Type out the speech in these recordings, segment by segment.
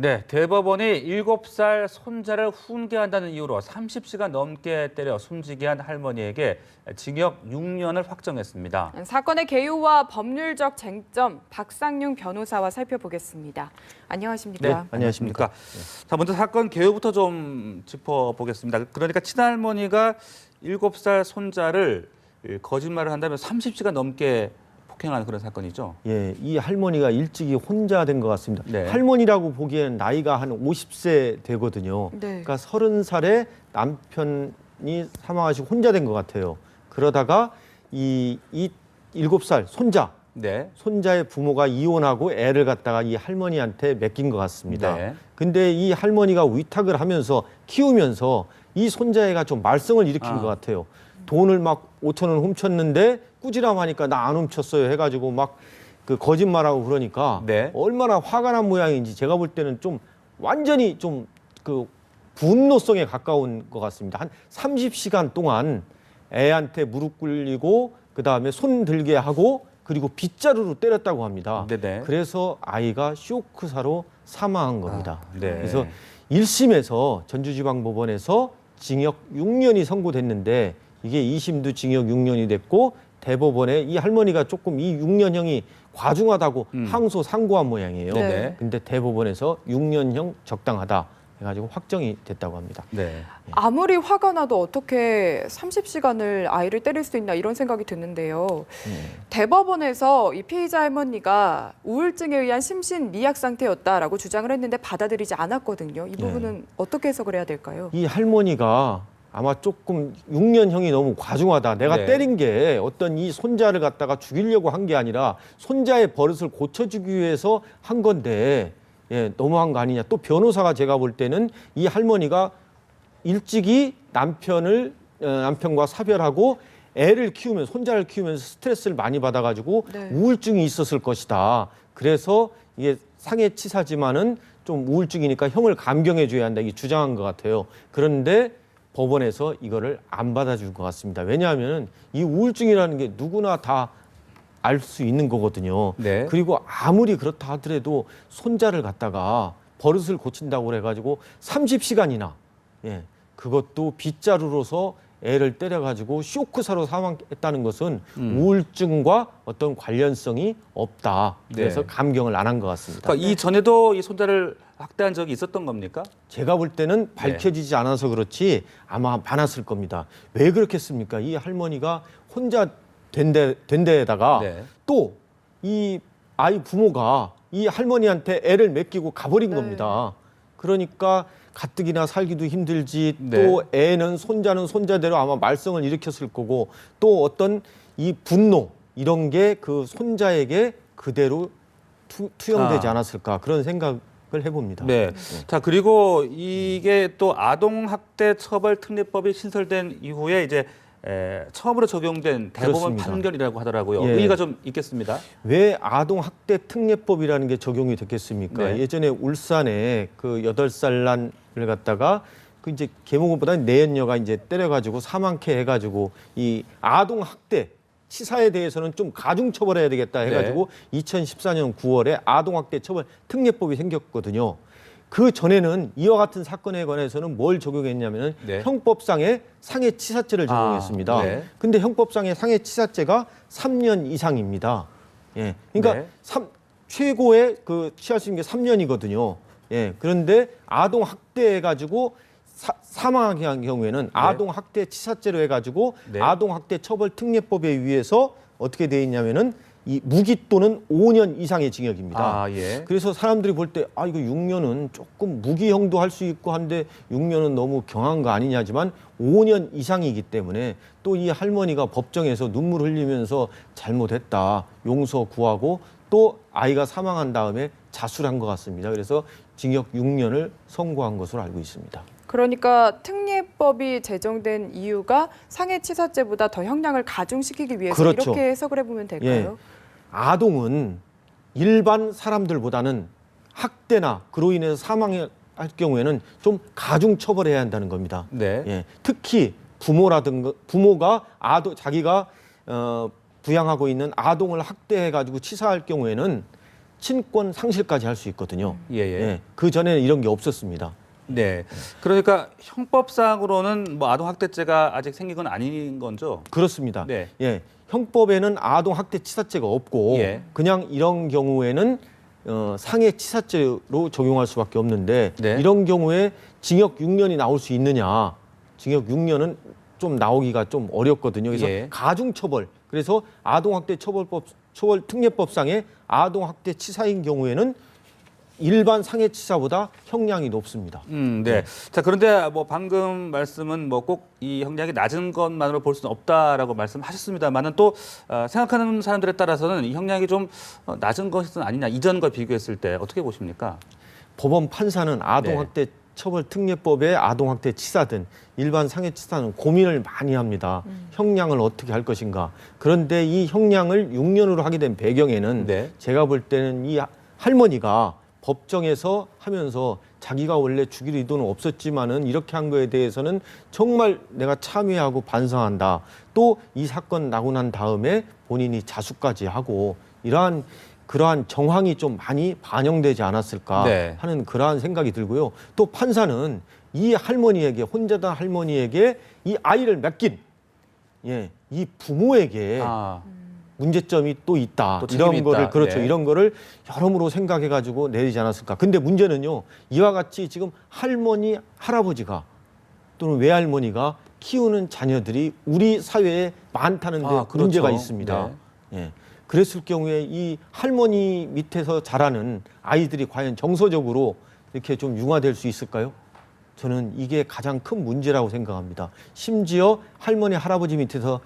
네, 대법원이 7살 손자를 훈계한다는 이유로 30시간 넘게 때려 숨지게 한 할머니에게 징역 6년을 확정했습니다. 사건의 개요와 법률적 쟁점, 박상윤 변호사와 살펴보겠습니다. 안녕하십니까? 네, 안녕하십니까. 자, 먼저 사건 개요부터 좀 짚어보겠습니다. 그러니까 친할머니가 7살 손자를 거짓말을 한다면 30시간 넘게 폭행하는 그런 사건이죠. 예, 이 할머니가 일찍이 혼자 된 것 같습니다. 네. 할머니라고 보기에는 나이가 한 50세 되거든요. 네. 그러니까 30살에 남편이 사망하시고 혼자 된 것 같아요. 그러다가 이 7살 손자, 네. 손자의 부모가 이혼하고 애를 갖다가 이 할머니한테 맡긴 것 같습니다. 네. 근데 이 할머니가 위탁을 하면서 키우면서 이 손자애가 좀 말썽을 일으킨 것 같아요. 돈을 막 5천 원 훔쳤는데 꾸지람하니까 나 안 훔쳤어요 해가지고 막 그 거짓말하고 그러니까 네. 얼마나 화가 난 모양인지 제가 볼 때는 좀 완전히 좀 그 분노성에 가까운 것 같습니다. 한 30시간 동안 애한테 무릎 꿇리고 그다음에 손 들게 하고 그리고 빗자루로 때렸다고 합니다. 네네. 그래서 아이가 쇼크사로 사망한 겁니다. 네. 그래서 1심에서 전주지방법원에서 징역 6년이 선고됐는데 이게 2심도 징역 6년이 됐고 대법원에 이 할머니가 조금 이 6년형이 과중하다고 항소 상고한 모양이에요. 네네. 근데 대법원에서 6년형 적당하다 해가지고 확정이 됐다고 합니다. 네. 아무리 화가 나도 어떻게 30시간을 아이를 때릴 수 있나 이런 생각이 드는데요. 대법원에서 이 피의자 할머니가 우울증에 의한 심신 미약 상태였다라고 주장을 했는데 받아들이지 않았거든요. 이 부분은 어떻게 해석을 해야 될까요? 이 할머니가 아마 조금 6년형이 너무 과중하다. 내가 네. 때린 게 어떤 이 손자를 갖다가 죽이려고 한 게 아니라 손자의 버릇을 고쳐주기 위해서 한 건데 너무한 거 아니냐. 또 변호사가 제가 볼 때는 이 할머니가 일찍이 남편과 사별하고 애를 키우면서 손자를 키우면서 스트레스를 많이 받아가지고 네. 우울증이 있었을 것이다. 그래서 이게 상해치사지만은 좀 우울증이니까 형을 감경해줘야 한다. 이게 주장한 것 같아요. 그런데 법원에서 이거를 안 받아준 것 같습니다. 왜냐하면 이 우울증이라는 게 누구나 다 알 수 있는 거거든요. 네. 그리고 아무리 그렇다 하더라도 손자를 갖다가 버릇을 고친다고 그래가지고 30시간이나 그것도 빗자루로서 애를 때려가지고 쇼크사로 사망했다는 것은 우울증과 어떤 관련성이 없다. 그래서 네. 감경을 안 한 것 같습니다. 그러니까 이전에도 이 손자를 학대한 적이 있었던 겁니까? 제가 볼 때는 밝혀지지 않아서 그렇지 아마 많았을 겁니다. 왜 그렇겠습니까? 이 할머니가 혼자 된 데에다가 네. 또 이 아이 부모가 이 할머니한테 애를 맡기고 가버린 겁니다. 그러니까 가뜩이나 살기도 힘들지 또 애는 손자는 손자대로 아마 말썽을 일으켰을 거고 또 어떤 이 분노 이런 게 그 손자에게 그대로 투영되지 않았을까 그런 생각을 해봅니다. 네. 자, 그리고 이게 또 아동학대처벌특례법이 신설된 이후에 이제 처음으로 적용된 대법원 그렇습니다. 판결이라고 하더라고요. 예. 의의가 좀 있겠습니다. 왜 아동학대특례법이라는 게 적용이 됐겠습니까? 네. 예전에 울산에 그 8살 난을 갖다가 그 이제 계모금보다는 내연녀가 이제 때려가지고 사망케 해가지고 이 아동학대 치사에 대해서는 좀 가중처벌해야 되겠다 해가지고 2014년 9월에 아동학대처벌특례법이 생겼거든요. 그 전에는 이와 같은 사건에 관해서는 뭘 적용했냐면은 형법상의 상해치사죄를 적용했습니다. 근데 형법상의 상해치사죄가 3년 이상입니다. 그러니까 최고의 그 취할 수 있는 게 3년이거든요. 그런데 아동 학대해가지고 사망한 경우에는 아동 학대 치사죄로 해가지고 아동 학대 처벌 특례법에 의해서 어떻게 돼 있냐면은 이 무기 또는 5년 이상의 징역입니다. 그래서 사람들이 볼 때 이거 6년은 조금 무기형도 할 수 있고 한데 6년은 너무 경한 거 아니냐지만 5년 이상이기 때문에 또 이 할머니가 법정에서 눈물 흘리면서 잘못했다 용서 구하고 또 아이가 사망한 다음에 자수를 한 것 같습니다. 그래서 징역 6년을 선고한 것으로 알고 있습니다. 그러니까 특례법이 제정된 이유가 상해치사죄보다 더 형량을 가중시키기 위해서 그렇죠. 이렇게 해석을 해보면 될까요? 아동은 일반 사람들보다는 학대나 그로 인해서 사망할 경우에는 좀 가중 처벌해야 한다는 겁니다. 특히 부모라든가 부모가 자기가 부양하고 있는 아동을 학대해가지고 치사할 경우에는 친권 상실까지 할 수 있거든요. 예, 예. 예, 그 전에는 이런 게 없었습니다. 네. 그러니까 형법상으로는 뭐 아동학대죄가 아직 생긴 건 아닌 건죠? 그렇습니다. 네. 예, 형법에는 아동학대치사죄가 없고 예. 그냥 이런 경우에는 상해치사죄로 적용할 수밖에 없는데 네. 이런 경우에 징역 6년이 나올 수 있느냐? 징역 6년은 좀 나오기가 좀 어렵거든요. 그래서 예. 가중처벌. 그래서 처벌 특례법상의 아동학대치사인 경우에는 일반 상해치사보다 형량이 높습니다. 네. 자, 그런데 뭐 방금 말씀은 뭐 꼭 이 형량이 낮은 것만으로 볼 수는 없다라고 말씀하셨습니다만은 또 생각하는 사람들에 따라서는 이 형량이 좀 낮은 것은 아니냐 이전과 비교했을 때 어떻게 보십니까? 법원 판사는 아동학대 처벌 특례법의 아동학대 치사든 일반 상해치사는 고민을 많이 합니다. 형량을 어떻게 할 것인가. 그런데 이 형량을 6년으로 하게 된 배경에는 네. 제가 볼 때는 이 할머니가 법정에서 하면서 자기가 원래 죽일 의도는 없었지만은 이렇게 한 거에 대해서는 정말 내가 참회하고 반성한다. 또 이 사건 나고 난 다음에 본인이 자수까지 하고 그러한 정황이 좀 많이 반영되지 않았을까 네. 하는 그러한 생각이 들고요. 또 판사는 이 할머니에게 혼자다 할머니에게 이 아이를 맡긴 이 부모에게 문제점이 또 있다. 또 책임이 이런 거를 있다. 그렇죠. 네. 이런 거를 여러모로 생각해 가지고 내리지 않았을까. 근데 문제는요. 이와 같이 지금 할머니, 할아버지가 또는 외할머니가 키우는 자녀들이 우리 사회에 많다는 데 그렇죠. 문제가 있습니다. 네. 예. 그랬을 경우에 이 할머니 밑에서 자라는 아이들이 과연 정서적으로 이렇게 좀 융화될 수 있을까요? 저는 이게 가장 큰 문제라고 생각합니다. 심지어 할머니, 할아버지 밑에서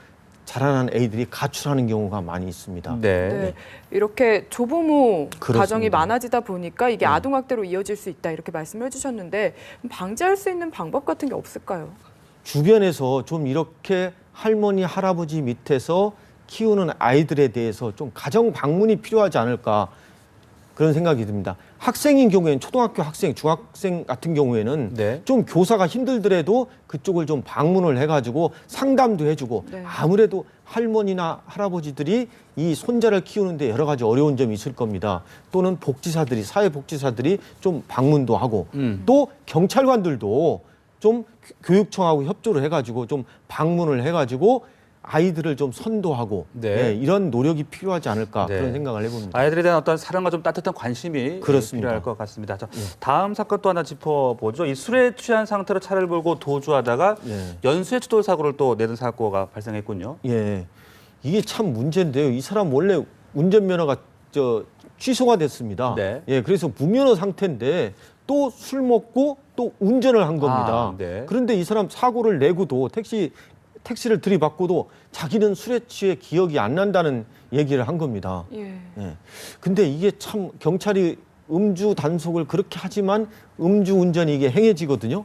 자라난 애들이 가출하는 경우가 많이 있습니다. 네. 네. 이렇게 조부모 그렇습니다. 가정이 많아지다 보니까 이게 네. 아동학대로 이어질 수 있다 이렇게 말씀을 해주셨는데 방지할 수 있는 방법 같은 게 없을까요? 주변에서 좀 이렇게 할머니, 할아버지 밑에서 키우는 아이들에 대해서 좀 가정 방문이 필요하지 않을까 그런 생각이 듭니다. 학생인 경우에는 초등학교 학생, 중학생 같은 경우에는 네. 좀 교사가 힘들더라도 그쪽을 좀 방문을 해가지고 상담도 해주고 네. 아무래도 할머니나 할아버지들이 이 손자를 키우는데 여러 가지 어려운 점이 있을 겁니다. 또는 복지사들이, 사회복지사들이 좀 방문도 하고 또 경찰관들도 좀 교육청하고 협조를 해가지고 좀 방문을 해가지고 아이들을 좀 선도하고 네. 이런 노력이 필요하지 않을까 네. 그런 생각을 해봅니다. 아이들에 대한 어떤 사랑과 좀 따뜻한 관심이 그렇습니다. 필요할 것 같습니다. 자, 다음 사건 또 하나 짚어보죠. 이 술에 취한 상태로 차를 몰고 도주하다가 연쇄 추돌 사고를 또 내는 사고가 발생했군요. 예, 이게 참 문제인데요. 이 사람 원래 운전면허가 취소가 됐습니다. 네. 예, 그래서 무면허 상태인데 또 술 먹고 또 운전을 한 겁니다. 네. 그런데 이 사람 사고를 내고도 택시를 들이받고도 자기는 술에 취해 기억이 안 난다는 얘기를 한 겁니다. 예. 예. 근데 이게 참 경찰이 음주 단속을 그렇게 하지만 음주 운전이 이게 행해지거든요.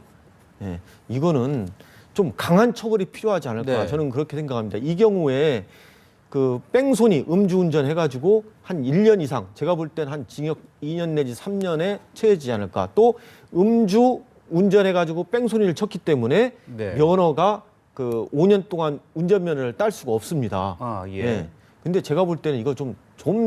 예. 이거는 좀 강한 처벌이 필요하지 않을까 네. 저는 그렇게 생각합니다. 이 경우에 그 뺑소니 음주 운전 해가지고 한 1년 이상 제가 볼 땐 한 징역 2년 내지 3년에 처해지지 않을까. 또 음주 운전해가지고 뺑소니를 쳤기 때문에 네. 면허가 그 5년 동안 운전면허를 딸 수가 없습니다. 예. 근데 제가 볼 때는 이거 좀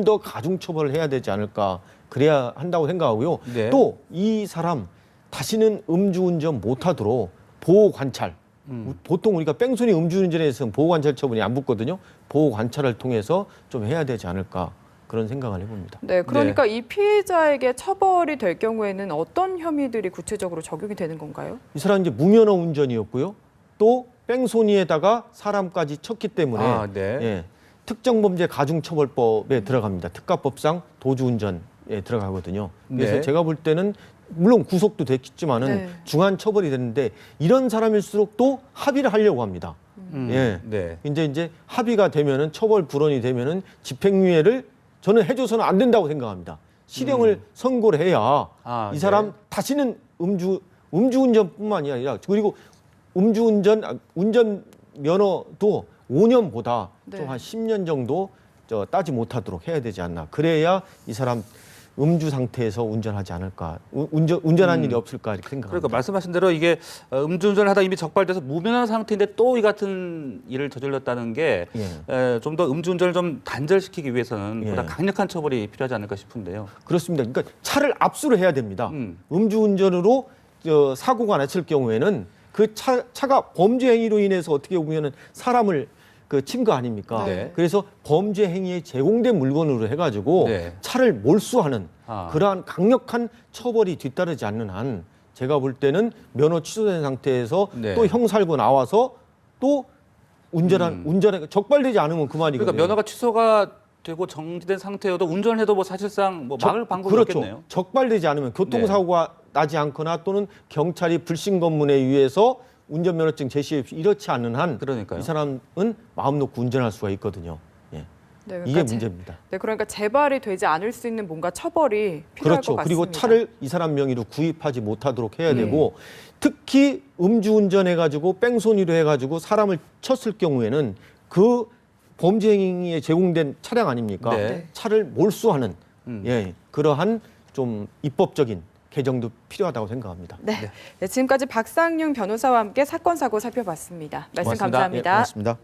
더 가중 처벌을 해야 되지 않을까 그래야 한다고 생각하고요. 네. 또 이 사람 다시는 음주운전 못하도록 보호 관찰. 보통 우리가 뺑소니 음주운전에서는 보호 관찰 처분이 안 붙거든요. 보호 관찰을 통해서 좀 해야 되지 않을까 그런 생각을 해봅니다. 네, 그러니까 이 피해자에게 처벌이 될 경우에는 어떤 혐의들이 구체적으로 적용이 되는 건가요? 이 사람 이제 무면허 운전이었고요. 또 뺑소니에다가 사람까지 쳤기 때문에 네. 예, 특정범죄 가중처벌법에 들어갑니다. 특가법상 도주운전에 들어가거든요. 그래서 네. 제가 볼 때는 물론 구속도 됐겠지만은 네. 중한 처벌이 되는데 이런 사람일수록 또 합의를 하려고 합니다. 예. 네. 이제 합의가 되면은 처벌 불원이 되면은 집행유예를 저는 해줘서는 안 된다고 생각합니다. 실형을 선고를 해야 이 사람 네. 다시는 음주운전뿐만이 아니라 그리고 운전 면허도 5년보다 네. 좀 한 10년 정도 따지 못하도록 해야 되지 않나. 그래야 이 사람 음주 상태에서 운전하지 않을까, 운전한 일이 없을까 이렇게 생각합니다. 그러니까 말씀하신 대로 이게 음주운전을 하다 이미 적발돼서 무면허 상태인데 또 이 같은 일을 저질렀다는 게 좀 더 음주운전을 좀 단절시키기 위해서는 보다 강력한 처벌이 필요하지 않을까 싶은데요. 그렇습니다. 그러니까 차를 압수를 해야 됩니다. 음. 음주운전으로 사고가 났을 경우에는 그 차가 범죄 행위로 인해서 어떻게 보면은 사람을 그 침거 아닙니까? 네. 그래서 범죄 행위에 제공된 물건으로 해가지고 네. 차를 몰수하는 아. 그러한 강력한 처벌이 뒤따르지 않는 한 제가 볼 때는 면허 취소된 상태에서 네. 또 형사고 나와서 또 운전에 적발되지 않으면 그만이거든요. 그러니까 면허가 취소가 되고 정지된 상태여도 운전을 해도 뭐 사실상 뭐 막을 방법이 그렇죠. 없겠네요. 적발되지 않으면 교통사고가 나지 않거나 또는 경찰이 불신 검문에 의해서 운전면허증 제시 없이 이렇지 않는 한 이 그러니까요. 사람은 마음 놓고 운전할 수가 있거든요. 예. 네, 그러니까 이게 문제입니다. 네, 그러니까 재발이 되지 않을 수 있는 뭔가 처벌이 필요할 그렇죠. 것 같습니다. 그리고 차를 이 사람 명의로 구입하지 못하도록 해야 되고 특히 음주운전해가지고 뺑소니로 해가지고 사람을 쳤을 경우에는 그 범죄 행위에 제공된 차량 아닙니까? 네. 차를 몰수하는 그러한 좀 입법적인 개정도 필요하다고 생각합니다. 네. 네, 지금까지 박상용 변호사와 함께 사건 사고 살펴봤습니다. 말씀 고맙습니다. 감사합니다. 고맙습니다.